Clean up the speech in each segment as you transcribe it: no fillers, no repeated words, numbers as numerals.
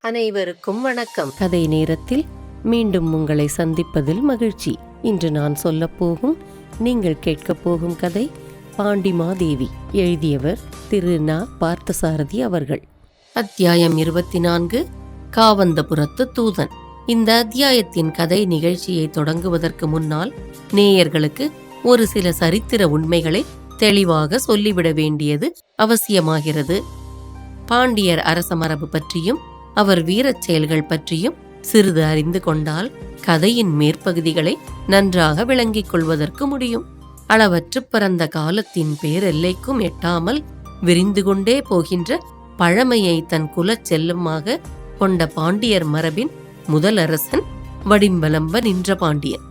அனைவருக்கும் வணக்கம். கதை நேரத்தில் மீண்டும் உங்களை சந்திப்பதில் மகிழ்ச்சி. இன்று நான் சொல்லப்போகும் நீங்கள் கேட்கப் போகும் கதை பாண்டிமாதேவி. எழுதியவர் திரு ந. பார்த்தசாரதி அவர்கள். அத்தியாயம் 24, காவந்தபுரத்து தூதன். இந்த அத்தியாயத்தின் கதை நிகழ்ச்சியை தொடங்குவதற்கு முன்னால் நேயர்களுக்கு ஒரு சில சரித்திர உண்மைகளை தெளிவாக சொல்லிவிட வேண்டியது அவசியமாகிறது. பாண்டியர் அரச மரபு பற்றியும் அவர் வீரச் செயல்கள் பற்றியும் சிறிது அறிந்து கொண்டால் கதையின் மேற்பகுதிகளை நன்றாக விளங்கிக் கொள்வதற்கு முடியும். அளவற்று பரந்த காலத்தின் பேரெல்லைக்கும் எட்டாமல் விரிந்து கொண்டே போகின்ற பழமையை தன் குலச் செல்லமாக கொண்ட பாண்டியர் மரபின் முதல் அரசன் வடிம்பலம்ப நின்ற பாண்டியன்.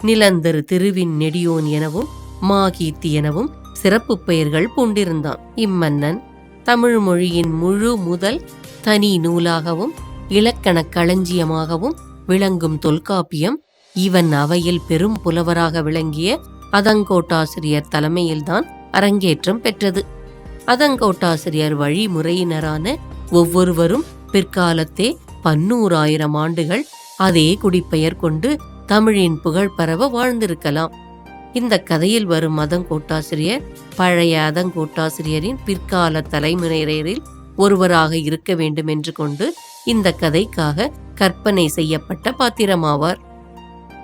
நிலந்தரு திருவின் நெடியோன் எனவும் மாகீர்த்தி எனவும் சிறப்பு பெயர்கள் பூண்டிருந்தான். இம்மன்னன் தமிழ் மொழியின் முழு முதல் தனி நூலாகவும் இலக்கண களஞ்சியமாகவும் விளங்கும் தொல்காப்பியம் இவன் அவையில் பெரும் புலவராக விளங்கிய அதங்கோட்டாசிரியர் தலைமையில்தான் அரங்கேற்றம் பெற்றது. அதங்கோட்டாசிரியர் வழிமுறையினரான ஒவ்வொருவரும் பிற்காலத்தே 100,000 ஆண்டுகள் அதே குடிப்பெயர் கொண்டு தமிழின் புகழ் பரவ வாழ்ந்திருக்கலாம். இந்த கதையில் வரும் அதங்கோட்டாசிரியர் பழைய அதங்கோட்டாசிரியரின் பிற்கால தலைமுறையரில் ஒருவராக இருக்க வேண்டும் என்று கொண்டு இந்த கதைக்காக கற்பனை செய்யப்பட்ட பாத்திரமாவார்.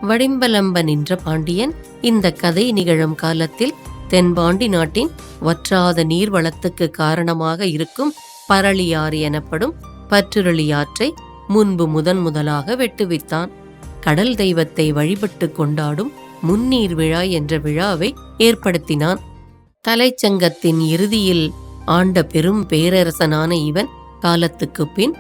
வடிம்பலம்ப நின்ற பாண்டியன் இந்த கதை நிகழும் காலத்தில் தென்பாண்டி நாட்டின் வற்றாத நீர்வளத்துக்கு காரணமாக இருக்கும் பரளியாறு எனப்படும் பற்றுருளியாற்றை முன்பு முதலாக வெட்டுவித்தான். கடல் தெய்வத்தை வழிபட்டு கொண்டாடும் முன்னீர் விழா என்ற விழாவை ஏற்படுத்தினான். தலைச்சங்கத்தின் இறுதியில் ஆண்ட பெரும் பேரரசனான இவன் காலத்துக்கு பின்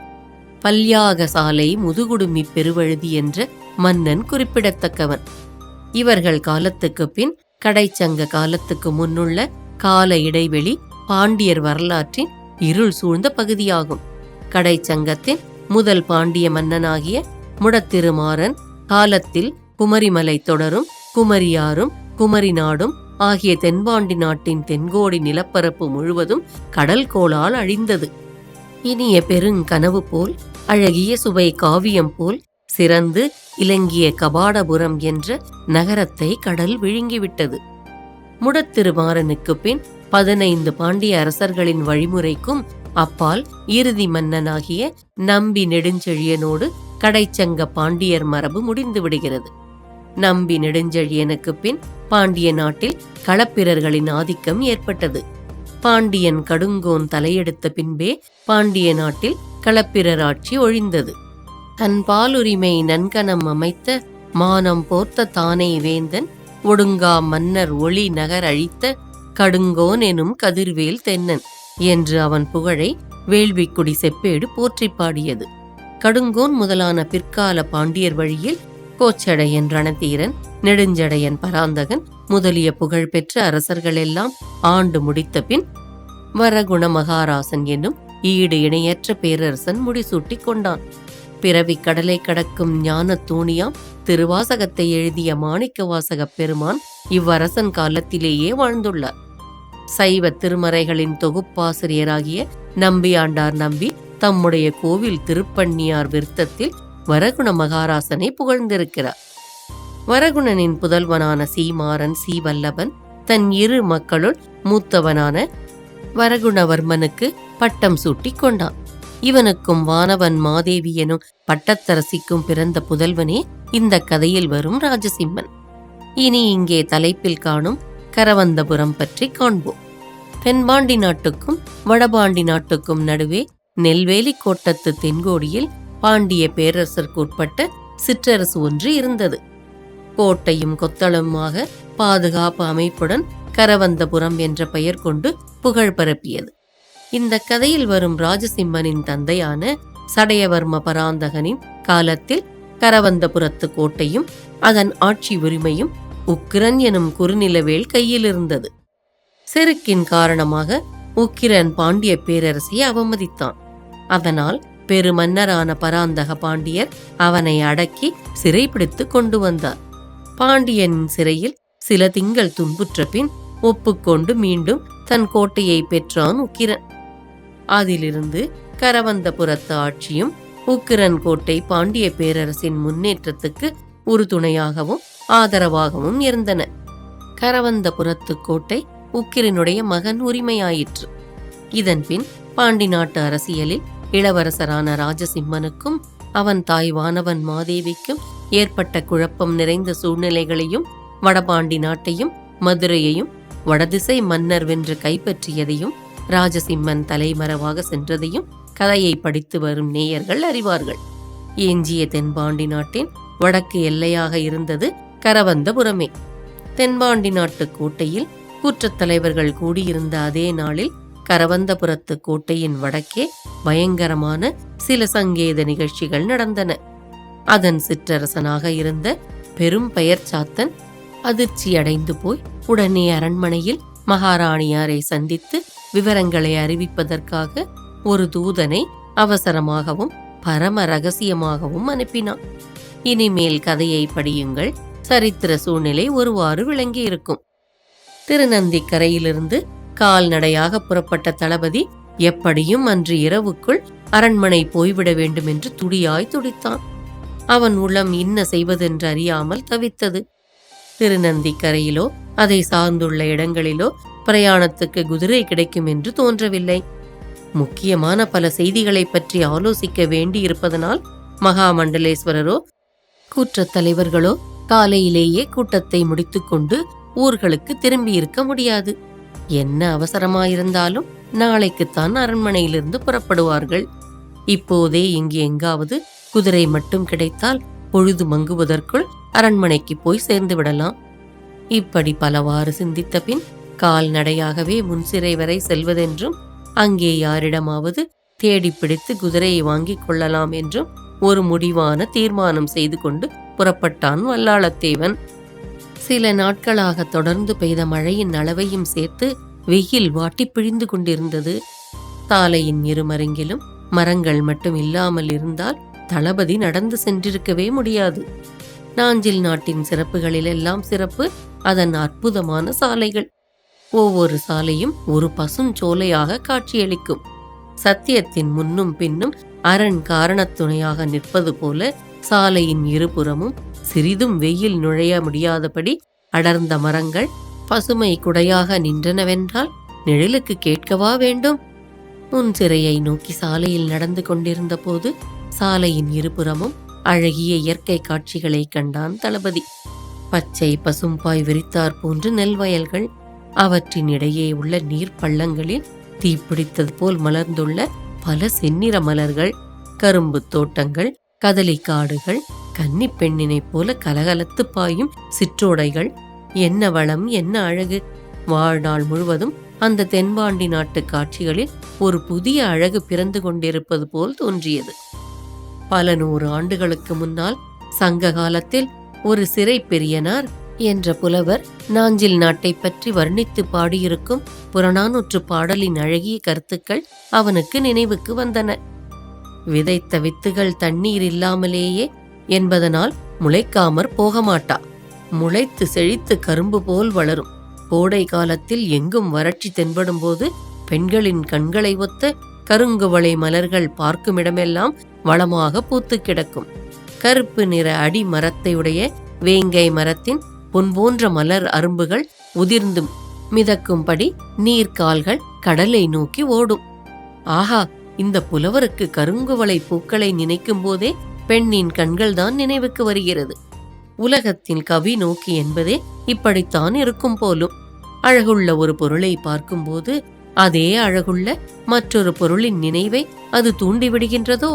பல்யாக சாலை முதுகுடுமி பெருவழுதி என்ற மன்னன் குறிப்பிடத்தக்கவன். இவர்கள் காலத்துக்கு பின் கடைச்சங்க காலத்துக்கு முன்னுள்ள கால இடைவெளி பாண்டியர் வரலாற்றின் இருள் சூழ்ந்த பகுதியாகும். கடைச்சங்கத்தின் முதல் பாண்டிய மன்னனாகிய முடத்திருமாறன் காலத்தில் குமரிமலை தொடரும் குமரியாரும் குமரி நாடும் ஆகிய தென்பாண்டி நாட்டின் தென்கோடி நிலப்பரப்பு முழுவதும் கடல் கோளால் அழிந்தது. இனிய பெருங்கனவு போல் அழகிய சுவை காவியம் போல் சிறந்து இலங்கிய கபாடபுரம் என்ற நகரத்தை கடல் விழுங்கிவிட்டது. முடத்திருமாறனுக்கு பின் 15 பாண்டிய அரசர்களின் வழிமுறைக்கும் அப்பால் இறுதி மன்னனாகிய நம்பி நெடுஞ்செழியனோடு கடைச்சங்க பாண்டியர் மரபு முடிந்து விடுகிறது. நம்பி நெடுஞ்செழியனுக்கு பின் பாண்டிய நாட்டில் களப்பிரர்களின் ஆதிக்கம் ஏற்பட்டது. பாண்டியன் கடுங்கோன் தலையெடுத்த பின்பே பாண்டிய நாட்டில் களப்பிரர் ஆட்சி ஒழிந்தது. தன் பாலுரிமை நன்கணம் அமைத்த மானம் போர்த்த தானே வேந்தன் ஒடுங்கா மன்னர் ஒளி நகர் அழித்த கடுங்கோன் எனும் கதிர்வேல் தென்னன் என்று அவன் புகழை வேள்விக்குடி செப்பேடு போற்றி பாடியது. கடுங்கோன் முதலான பிற்கால பாண்டியர் வழியில் கோச்சடையன் ரணதீரன், நெடுஞ்சடையன் பராந்தகன் முதலிய புகழ்பெற்ற அரசர்கள் எல்லாம் ஆண்டு முடித்த பின் வரகுண மகாராசன் என்னும் ஈடு இணையற்ற பேரரசன் முடிசூட்டி கொண்டான். பிறவி கடலை கடக்கும் ஞான தூணியாம் திருவாசகத்தை எழுதிய மாணிக்கவாசகப் பெருமான் இவ்வரசன் காலத்திலேயே வாழ்ந்துள்ளார். சைவ திருமறைகளின் தொகுப்பாசிரியராகிய நம்பியாண்டார் நம்பி தம்முடைய கோவில் திருப்பண்ணியார் விருத்தத்தில் வரகுண மகாராசனை புகழ்ந்திருக்கிறார். வரகுணனின் புதல்வனான சீமாறன் சீவல்லபன் தன் இரு மக்களுள் மூத்தவனான வரகுணவர்மனுக்கு பட்டம் சூட்டி கொண்டான். இவனுக்கும் வானவன் மாதேவி எனும் பட்டத்தரசிக்கும் பிறந்த புதல்வனே இந்த கதையில் வரும் ராஜசிம்மன். இனி இங்கே தலைப்பில் காணும் கரவந்தபுரம் பற்றி காண்போம். தென்பாண்டி நாட்டுக்கும் வடபாண்டி நாட்டுக்கும் நடுவே நெல்வேலி கோட்டத்து தென்கோடியில் பாண்டிய பேரரசருக்கு உட்பட்ட சிற்றரசு ஒன்று இருந்தது. கோட்டையும் கொத்தளமாக பாதுகாப்பு அமைப்புடன் கரவந்தபுரம் என்ற பெயர் கொண்டு புகழ் பரப்பியது. இந்த கதையில் வரும் ராஜசிம்மனின் தந்தையான சடையவர்ம பராந்தகனின் காலத்தில் கரவந்தபுரத்து கோட்டையும் அதன் ஆட்சி உரிமையும் உக்கிரன் எனும் குறுநிலவேல் கையில் இருந்தது. செருக்கின் காரணமாக உக்கிரன் பாண்டிய பேரரசை அவமதித்தான். அதனால் பெருமன்னரான பராந்தக பாண்டியர் அவனை அடக்கி சிறைப்பிடித்து கொண்டு வந்தார். பாண்டியன் சிறையில் சில திங்கள் துன்புற்ற பின் ஒப்புக்கொண்டு மீண்டும் தன் கோட்டையை பெற்றான் உக்கிரன். அதிலிருந்து கரவந்தபுரத்து ஆட்சியும் உக்கிரன் கோட்டை பாண்டிய பேரரசின் முன்னேற்றத்துக்கு உறுதுணையாகவும் ஆதரவாகவும் இருந்தன. கரவந்தபுரத்து கோட்டை உக்கிரனுடைய மகன் உரிமையாயிற்று. இதன்பின் பாண்டி நாட்டு அரசியலில் இளவரசரான ராஜசிம்மனுக்கும் அவன் தாய் வானவன் மாதேவிக்கும் ஏற்பட்ட குழப்பம் நிறைந்த சூழ்நிலைகளையும், வடபாண்டி நாட்டையும் மதுரையையும் வடதிசை மன்னர் வென்று கைப்பற்றியதையும், ராஜசிம்மன் தலைமறைவாக சென்றதையும் கதையை படித்து வரும் நேயர்கள் அறிவார்கள். எஞ்சிய தென்பாண்டி நாட்டின் வடக்கு எல்லையாக இருந்தது கரவந்தபுரமே. தென்பாண்டி நாட்டு கோட்டையில் கூற்றத்தலைவர்கள் கூடியிருந்த அதே நாளில் கரவந்தபுரத்து கோட்டையின் வடக்கே பயங்கரமான சில சங்கேத நிகழ்ச்சிகள் நடந்தன. அதன் சிற்றரசனாக இருந்த பெரும் பெயர் சாத்தன் அதிர்ச்சி அடைந்து போய் உடனே அரண்மனையில் மகாராணியாரை சந்தித்து விவரங்களை அறிவிப்பதற்காக ஒரு தூதனை அவசரமாகவும் பரம ரகசியமாகவும் அனுப்பினான். இனிமேல் கதையை படியுங்கள். சரித்திர சூழ்நிலை ஒருவாறு விளங்கியிருக்கும். திருநந்திக்கரையிலிருந்து கால்நடையாக புறப்பட்ட தளபதி எப்படியும் அன்று இரவுக்குள் அரண்மனை போய்விட வேண்டும் என்று துடியாய் துடித்தான். அவன் உளம் இன்ன செய்வதென்று அறியாமல் தவித்தது. திருநந்திக்கரையிலோ அதை சார்ந்துள்ள இடங்களிலோ பிரயாணத்துக்கு குதிரை கிடைக்கும் என்று தோன்றவில்லை. முக்கியமான பல செய்திகளை பற்றி ஆலோசிக்க வேண்டியிருப்பதனால் மகாமண்டலேஸ்வரரோ கூற்றத் தலைவர்களோ காலையிலேயே கூட்டத்தை முடித்துக்கொண்டு ஊர்களுக்கு திரும்பியிருக்க முடியாது. என்ன அவசரமாயிருந்தாலும் நாளைக்குத்தான் அரண்மனையிலிருந்து புறப்படுவார்கள். இப்போதே இங்கு எங்காவது குதிரை மட்டும் கிடைத்தால் பொழுது மங்குவதற்குள் அரண்மனைக்கு போய் சேர்ந்து விடலாம். இப்படி பலவாறு சிந்தித்த பின் கால்நடையாகவே முன்சிறை வரை செல்வதென்றும், அங்கே யாரிடமாவது தேடி பிடித்து குதிரையை வாங்கிக் கொள்ளலாம் என்றும் ஒரு முடிவான தீர்மானம் செய்து கொண்டு புறப்பட்டான் வல்லாளத்தேவன். சில நாட்களாக தொடர்ந்து பெய்த மழையின் அளவையும் சேர்த்து வெயில் வாட்டி பிழிந்து கொண்டிருந்தது. சாலையின் இருமருங்கிலும் மரங்கள் மட்டும் இல்லாமல் இருந்தால் தளபதி நடந்து சென்றிருக்கவே முடியாது. நாஞ்சில் நாட்டின் சிறப்புகளிலெல்லாம் சிறப்பு அதன் அற்புதமான சாலைகள். ஒவ்வொரு சாலையும் ஒரு பசுஞ்சோலையாக காட்சியளிக்கும். சத்தியத்தின் முன்னும் பின்னும் அரண் காரணத்துணையாக நிற்பது போல சாலையின் இருபுறமும் சிறிதும் வெயில் நுழைய முடியாதபடி அடர்ந்த மரங்கள் பசுமை குடையாக நின்றனவென்றால் நிழலுக்கு கேட்கவா வேண்டும்? முன் சிறையை நோக்கி சாலையில் நடந்து கொண்டிருந்த போது சாலையின் இருபுறமும் அழகிய இயற்கை காட்சிகளை கண்டான் தளபதி. பச்சை பசும்பாய் விரித்தார் போன்று நெல்வயல்கள், அவற்றின் இடையே உள்ள நீர் பள்ளங்களில் தீப்பிடித்தது போல் மலர்ந்துள்ள பல செந்நிற மலர்கள், கரும்பு தோட்டங்கள், கதலி காடுகள், கன்னி பெண்ணினைப் போல கலகலத்து பாயும் சிற்றோடைகள். என்ன வளம், என்ன அழகு! வாழ்நாள் முழுவதும் அந்த தென்பாண்டி நாட்டு காட்சிகளில் ஒரு புதிய அழகு பிறந்து கொண்டிருப்பது போல் தோன்றியது. பல 100 ஆண்டுகளுக்கு முன்னால் சங்க காலத்தில் ஒரு சிறை பெரியனார் என்ற புலவர் நாஞ்சில் நாட்டை பற்றி வர்ணித்து பாடியிருக்கும் புறநானூற்று பாடலின் அழகிய கருத்துக்கள் அவனுக்கு நினைவுக்கு வந்தன. விதைத்த வித்துகள் தண்ணீர் இல்லாமலேயே என்பதனால் முளைக்காமற் போகமாட்டா. முளைத்து செழித்து கரும்பு போல் வளரும். கோடை காலத்தில் எங்கும் வறட்சி தென்படும் போது பெண்களின் கண்களை ஒத்த கருங்குவளை மலர்கள் பார்க்குமிடமெல்லாம் வளமாக பூத்து கிடக்கும். கருப்பு நிற அடி மரத்தையுடைய வேங்கை மரத்தின் பொன் போன்ற மலர் அரும்புகள் உதிர்ந்து மிதக்கும்படி நீர்கால்கள் கடலை நோக்கி ஓடும். ஆஹா! இந்த புலவருக்கு கருங்குவளை பூக்களை நினைக்கும் போதே பெண்ணின் கண்கள்தான் நினைவுக்கு வருகிறது. உலகத்தின் கவி நோக்கி என்பதே இப்படித்தான் இருக்கும் போலும். அழகுள்ள ஒரு பொருளை பார்க்கும்போது அதே அழகுள்ள மற்றொரு பொருளின் நினைவை அது தூண்டிவிடுகின்றதோ?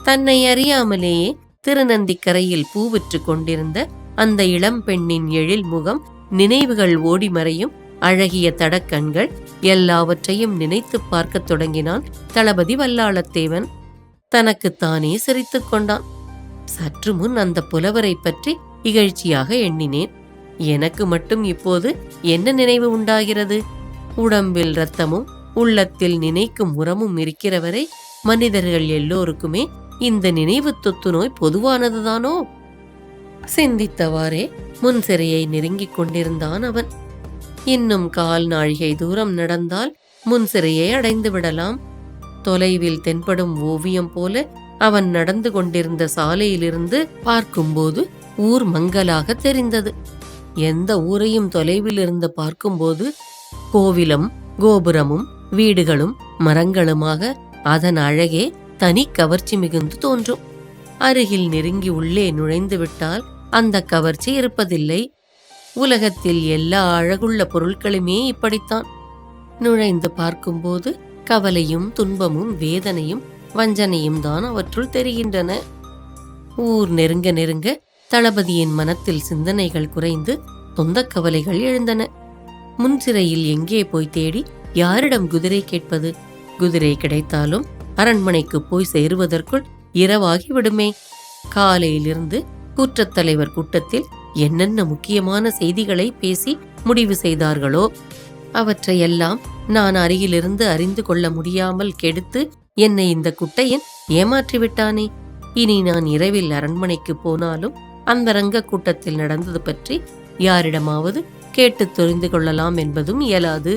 தன்னை அறியாமலேயே திருநந்திக்கரையில் பூவிற்று கொண்டிருந்த அந்த இளம் பெண்ணின் எழில் முகம், நினைவுகள் ஓடி மறையும் அழகிய தடக்கண்கள் எல்லாவற்றையும் நினைத்து பார்க்கத் தொடங்கினான் தளபதி வல்லாளத்தேவன். தனக்குத்தானே சிரித்துக் கொண்டான். சற்று முன் அந்த புலவரை பற்றி இகழ்ச்சியாக எண்ணினேன். எனக்கு மட்டும் இப்போது என்ன நினைவு உண்டாகிறது? உடம்பில் இரத்தமும் உள்ளத்தில் நினைக்கும் உரமும் இருக்கிறவரை மனிதர்கள் எல்லோருக்குமே இந்த நினைவு தொத்து நோய் பொதுவானதுதானோ? சிந்தித்தவாறே முன் சிறையை நெருங்கிக் கொண்டிருந்தான் அவன். இன்னும் 1/4 நாழிகை தூரம் நடந்தால் முன் சிறையை அடைந்து விடலாம். தொலைவில் தென்படும் ஓவியம் போல அவன் நடந்து கொண்டிருந்த சாலையிலிருந்து பார்க்கும்போது ஊர் மங்கலாக தெரிந்தது. எந்த ஊரையும் தொலைவில் இருந்து பார்க்கும்போது கோவிலும் கோபுரமும் வீடுகளும் மரங்களுமாக அதன் அழகே தனி கவர்ச்சி மிகுந்து தோன்றும். அருகில் நெருங்கி உள்ளே நுழைந்து விட்டால் அந்த கவர்ச்சி இருப்பதில்லை. உலகத்தில் எல்லா அழகுள்ள பொருட்களுமே இப்படித்தான். நுழைந்து பார்க்கும்போது கவலையும் துன்பமும் வேதனையும் வஞ்சனையும் தான் அவற்றுள் தெரிகின்றன. ஊர் நெருங்க நெருங்க தளபதியின் மனத்தில் சிந்தனைகள் குறைந்து சொந்த கவலைகள் எழுந்தன. முன்சிறையில் எங்கே போய் தேடி யாரிடம் குதிரை கேட்பது? குதிரை கிடைத்தாலும் அரண்மனைக்கு போய் சேருவதற்குள் இரவாகி விடுமே. காலையிலிருந்து கூற்றத்தலைவர் கூட்டத்தில் என்னென்ன முக்கியமான செய்திகளை பேசி முடிவு செய்தார்களோ அவற்றையெல்லாம் நான் அருகிலிருந்து அறிந்து கொள்ள முடியாமல் கெடுத்து என்னை இந்த குட்டையன் ஏமாற்றிவிட்டானே. இனி நான் இரவில் அரண்மனைக்கு போனாலும் அந்த ரங்க கூட்டத்தில் நடந்தது பற்றி யாரிடமாவது கேட்டு தெரிந்து கொள்ளலாம் என்பதும் இயலாது.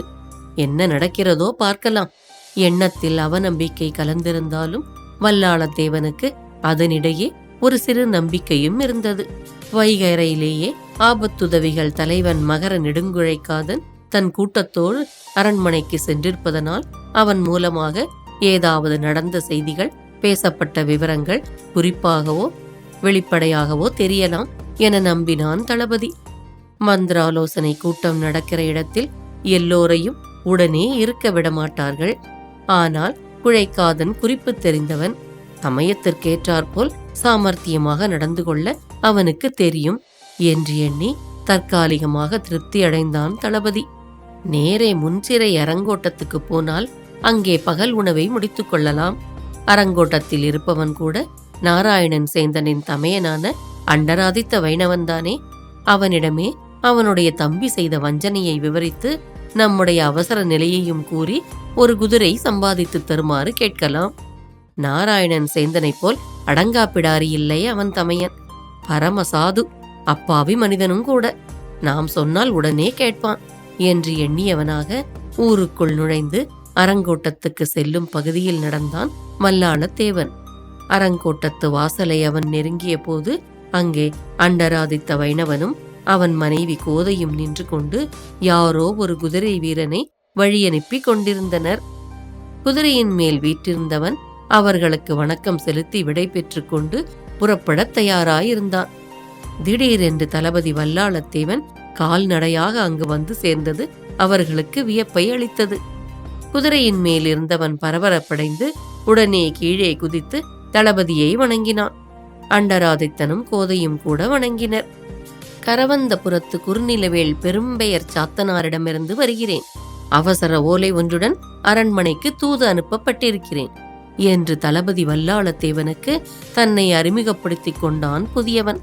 என்ன நடக்கிறதோ பார்க்கலாம். எண்ணத்தில் அவநம்பிக்கை கலந்திருந்தாலும் வல்லாளத்தேவனுக்கு அதனிடையே ஒரு சிறு நம்பிக்கையும் இருந்தது. வைகரையிலேயே ஆபத்துதவிகள் தலைவன் மகர நெடுங்குழைக்காதன் தன் கூட்டத்தோடு அரண்மனைக்கு சென்றிருப்பதனால் அவன் மூலமாக ஏதாவது நடந்த செய்திகள், பேசப்பட்ட விவரங்கள் குறிப்பாகவோ வெளிப்படையாகவோ தெரியலாம் என நம்பினான் தளபதி. மந்திராலோசனை கூட்டம் நடக்கிற இடத்தில் எல்லோரையும் உடனே இருக்க விடமாட்டார்கள். ஆனால் குழைக்காதன் குறிப்பு தெரிந்தவன். சமயத்திற்கேற்றாற்போல் சாமர்த்தியமாக நடந்து கொள்ள அவனுக்கு தெரியும் என்று எண்ணி தற்காலிகமாக திருப்தி அடைந்தான் தளபதி. நேரே முன்சிறை அரங்கோட்டத்துக்கு போனால் அங்கே பகல் உணவை முடித்துக் கொள்ளலாம். அரங்கோட்டத்தில் இருப்பவன் கூட நாராயணன் சேந்தனின் தமையனான அண்டராதித்த வைணவன்தானே. அவனிடமே அவனுடைய தம்பி செய்த வஞ்சனையை விவரித்து நம்முடைய அவசர நிலையையும் கூறி ஒரு குதிரை சம்பாதித்து தருமாறு கேட்கலாம். நாராயணன் சேந்தனைப் போல் அடங்காப்பிடாரி இல்லை அவன் தமையன். பரமசாது, அப்பாவி மனிதனும் கூட. நாம் சொன்னால் உடனே கேட்பான் என்று எண்ணியவனாக ஊருக்குள் நுழைந்து அரங்கோட்டத்துக்கு செல்லும் பகுதியில் நடந்தான் மல்லாளத்தேவன். அரங்கோட்டத்து வாசலை அவன் நெருங்கிய போது அங்கே அண்டராதித்த வைணவனும் அவன் மனைவி கோதையும் நின்று கொண்டு யாரோ ஒரு குதிரை வீரனை வழியனுப்பி கொண்டிருந்தனர். குதிரையின் மேல் வீற்றிருந்தவன் அவர்களுக்கு வணக்கம் செலுத்தி விடை பெற்று கொண்டு புறப்படத் தயாராயிருந்தான். திடீரென்று தளபதி வல்லாளத்தேவன் கால்நடையாக அங்கு வந்து சேர்ந்தது அவர்களுக்கு வியப்பை அளித்தது. குதிரையின் மேல் இருந்தவன் பரபரப்படைந்து உடனே கீழே குதித்து தளபதியை வணங்கினான். அண்டராதித்தனும் கோதையும் கூட வணங்கினர். கரவந்தபுரத்து குறுநிலவேல் பெரும்பெயர் சாத்தனாரிடமிருந்து வருகிறேன். அவசர ஓலை ஒன்றுடன் அரண்மனைக்கு தூது அனுப்பப்பட்டிருக்கிறேன் என்று தளபதி வல்லாளத்தேவனுக்கு தன்னை அறிமுகப்படுத்திக் கொண்டான் புதியவன்.